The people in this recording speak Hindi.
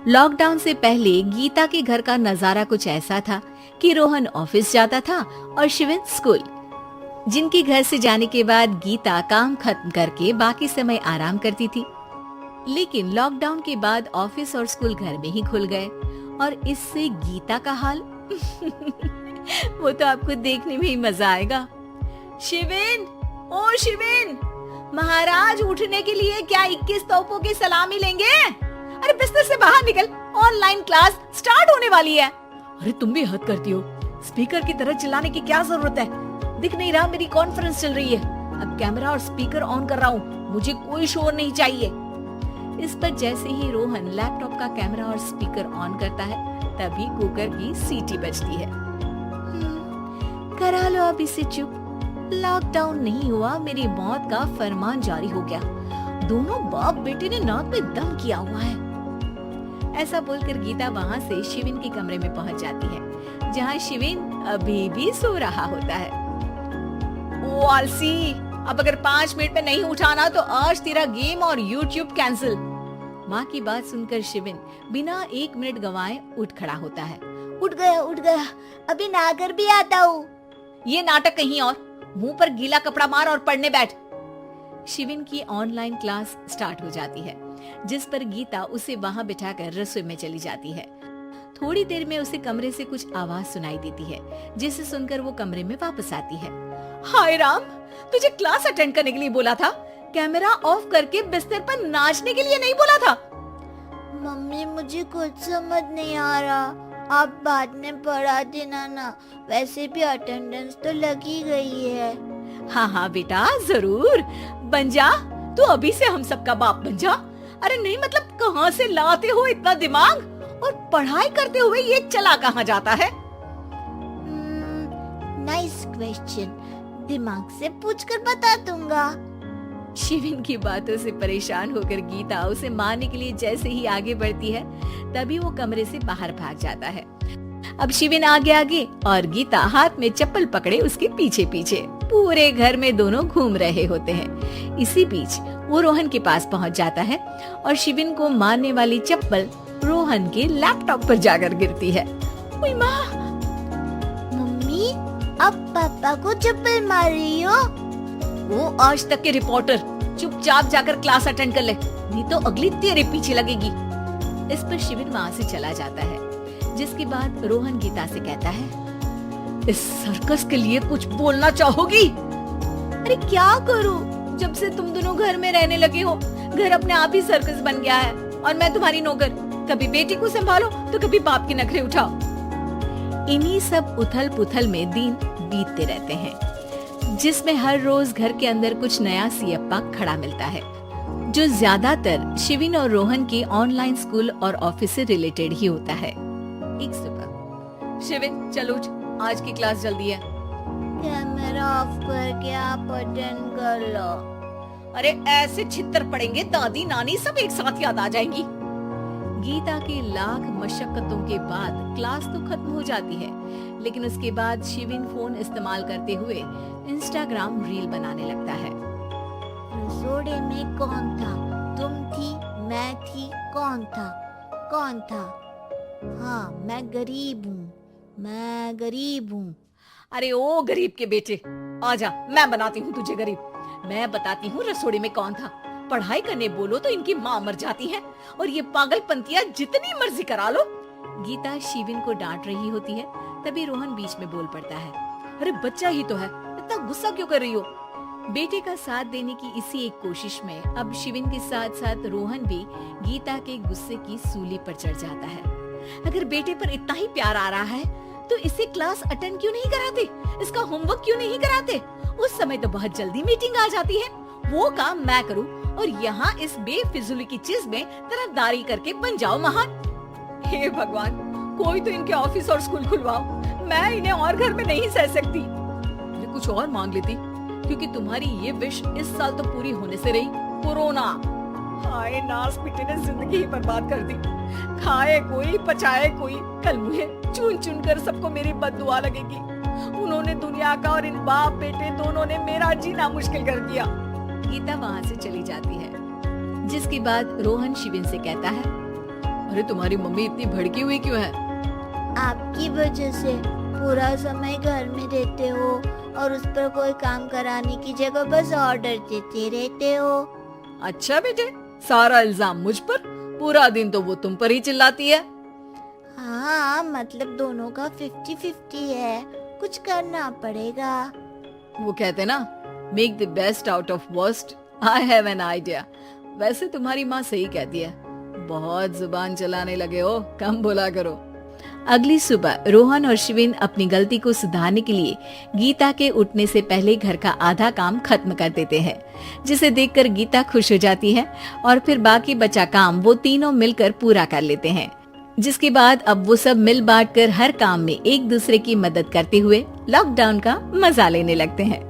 लॉकडाउन से पहले गीता के घर का नजारा कुछ ऐसा था कि रोहन ऑफिस जाता था और शिविन स्कूल। जिनके घर से जाने के बाद गीता काम खत्म करके बाकी समय आराम करती थी। लेकिन लॉकडाउन के बाद ऑफिस और स्कूल घर में ही खुल गए और इससे गीता का हाल वो तो आपको देखने में ही मजा आएगा। शिविन, ओ शिविन, महाराज उठने के लिए क्या 21 तोपों की सलामी लेंगे? अरे बिस्तर से बाहर निकल, ऑनलाइन क्लास स्टार्ट होने वाली है। अरे तुम भी हद करती हो, स्पीकर की तरह चिल्लाने की क्या जरूरत है? दिख नहीं रहा मेरी कॉन्फ्रेंस चल रही है। अब कैमरा और स्पीकर ऑन कर रहा हूँ, मुझे कोई शोर नहीं चाहिए। इस पर जैसे ही रोहन लैपटॉप का कैमरा और स्पीकर ऑन करता है तभी कुकर की सीटी बजती है। करा लो अब इसे चुप। लॉकडाउन नहीं हुआ, मेरी मौत का फरमान जारी हो गया। दोनों बाप बेटे ने नाक में दम किया हुआ है। ऐसा बोलकर गीता वहाँ से शिविन के कमरे में पहुँच जाती है, जहाँ शिविन अभी भी सो रहा होता है। ओ आलसी, अब अगर 5 मिनट में नहीं उठाना तो आज तेरा गेम और यूट्यूब कैंसिल। माँ की बात सुनकर शिविन बिना 1 मिनट गंवाए उठ खड़ा होता है। उठ गया, अभी नहाकर भी आता हूँ। ये नाटक कहीं और, मुंह पर गीला कपड़ा मार और पढ़ने बैठ। शिविन की ऑनलाइन क्लास स्टार्ट हो जाती है, जिस पर गीता उसे वहाँ बिठाकर रसोई में चली जाती है। थोड़ी देर में उसे कमरे से कुछ आवाज सुनाई देती है, जिसे सुनकर वो कमरे में वापस आती है। हाय राम, तुझे क्लास अटेंड करने के लिए बोला था, कैमरा ऑफ करके बिस्तर पर नाचने के लिए नहीं बोला था। मम्मी मुझे कुछ समझ नहीं आ रहा, आप बाद में पढ़ा देना ना, वैसे भी अटेंडेंस तो लगी गई है। हाँ बेटा, जरूर बन जा, तू अभी से हम सबका बाप बन जा। अरे नहीं मतलब कहाँ से लाते हो इतना दिमाग, और पढ़ाई करते हुए ये चला कहाँ जाता है? नाइस क्वेश्चन, दिमाग से पूछकर बता दूंगा। शिविन की बातों से परेशान होकर गीता उसे मारने के लिए जैसे ही आगे बढ़ती है तभी वो कमरे से बाहर भाग जाता है। अब शिविन आगे और गीता हाथ में चप्पल पकड़े उसके पीछे पीछे पूरे घर में दोनों घूम रहे होते हैं। इसी बीच वो रोहन के पास पहुंच जाता है और शिविन को मारने वाली चप्पल रोहन के लैपटॉप पर जाकर गिरती है। ओए माँ! मम्मी, अब पापा को चप्पल मार रही हो? वो आज तक के रिपोर्टर, चुपचाप जाकर क्लास अटेंड कर ले, नहीं तो अगली तेरे पीछे लगेगी। इस पर शिविन वहाँ से चला जाता है, जिसके बाद रोहन गीता से कहता है, इस सर्कस के लिए कुछ बोलना चाहोगी? अरे क्या करूं, जब से तुम दोनों घर में रहने लगे हो, घर अपने आप ही सर्कस बन गया है और मैं तुम्हारी नौकर। कभी बेटी को संभालो तो कभी बाप के नखरे उठाओ। इन्हीं सब उथल पुथल में दिन बीतते रहते हैं, जिसमें हर रोज घर के अंदर कुछ नया सियप्पा खड़ा मिलता है, जो ज्यादातर शिविन और रोहन के ऑनलाइन स्कूल और ऑफिस से रिलेटेड ही होता है। एक सुबह, शिविन चलो उठ, आज की क्लास जल्दी है। कैमरा ऑफ करके आप अटेंड कर लो। अरे ऐसे छित्तर पड़ेंगे, दादी नानी सब एक साथ याद आ जाएंगी। गीता के लाख मशक्कतों के बाद क्लास तो खत्म हो जाती है, लेकिन उसके बाद शिविन फोन इस्तेमाल करते हुए इंस्टाग्राम रील बनाने लगता है। रसोड़े में कौन था? तुम थी, मैं थी, कौन था? हाँ, मैं गरीब हूँ। अरे ओ गरीब के बेटे, आजा, मैं बनाती हूँ तुझे गरीब। मैं बताती हूँ रसोड़े में कौन था। पढ़ाई करने बोलो तो इनकी माँ मर जाती है, और ये पागलपंतियाँ जितनी मर्जी करा लो। गीता शिविन को डांट रही होती है, तभी रोहन बीच में बोल पड़ता है। अरे बच्चा ही तो है, इतना गुस्सा क्यों कर रही हो? बेटे का साथ देने की इसी एक कोशिश में अब शिविन के साथ साथ रोहन भी गीता के गुस्से की सूली पर चढ़ जाता है। अगर बेटे पर इतना ही प्यार आ रहा है तो इसे क्लास अटेंड क्यों नहीं कराते? इसका होमवर्क क्यों नहीं कराते? उस समय तो बहुत जल्दी मीटिंग आ जाती है, वो काम मैं करूँ और यहाँ इस बेफिजूली की चीज में तरफदारी करके बन जाओ महान। हे भगवान, कोई तो इनके ऑफिस और स्कूल खुलवाओ, मैं इन्हें और घर में नहीं सह सकती। ये कुछ और मांग लेती, क्योंकि तुम्हारी ये विश इस साल तो पूरी होने से रही, कोरोना। हाय नास बेटे ने जिंदगी ही बर्बाद कर दी। खाए कोई पचाए कोई, कल मुझे चुन चुन कर सबको मेरी बद्दुआ लगेगी। उन्होंने दुनिया का और इन बाप बेटे दोनों ने मेरा जीना मुश्किल कर दिया। गीता वहाँ से चली जाती है, जिसके बाद रोहन शिविन से कहता है, अरे तुम्हारी मम्मी इतनी भड़की हुई क्यों है? आपकी वजह से पूरा समय घर में रहते हो और उस पर कोई काम कराने की जगह बस ऑर्डर देते रहते हो। अच्छा बेटे, सारा इल्जाम मुझ पर, पूरा दिन तो वो तुम पर ही चिल्लाती है। हाँ, मतलब दोनों का 50-50 है, कुछ करना पड़ेगा। वो कहते ना, make the best out of worst. I have an idea. वैसे तुम्हारी माँ सही कहती है, बहुत जुबान चलाने लगे हो, कम बोला करो। अगली सुबह रोहन और शिविन अपनी गलती को सुधारने के लिए गीता के उठने से पहले घर का आधा काम खत्म कर देते हैं, जिसे देखकर गीता खुश हो जाती है और फिर बाकी बचा काम वो तीनों मिलकर पूरा कर लेते हैं। जिसके बाद अब वो सब मिल बांट कर हर काम में एक दूसरे की मदद करते हुए लॉकडाउन का मजा लेने लगते हैं।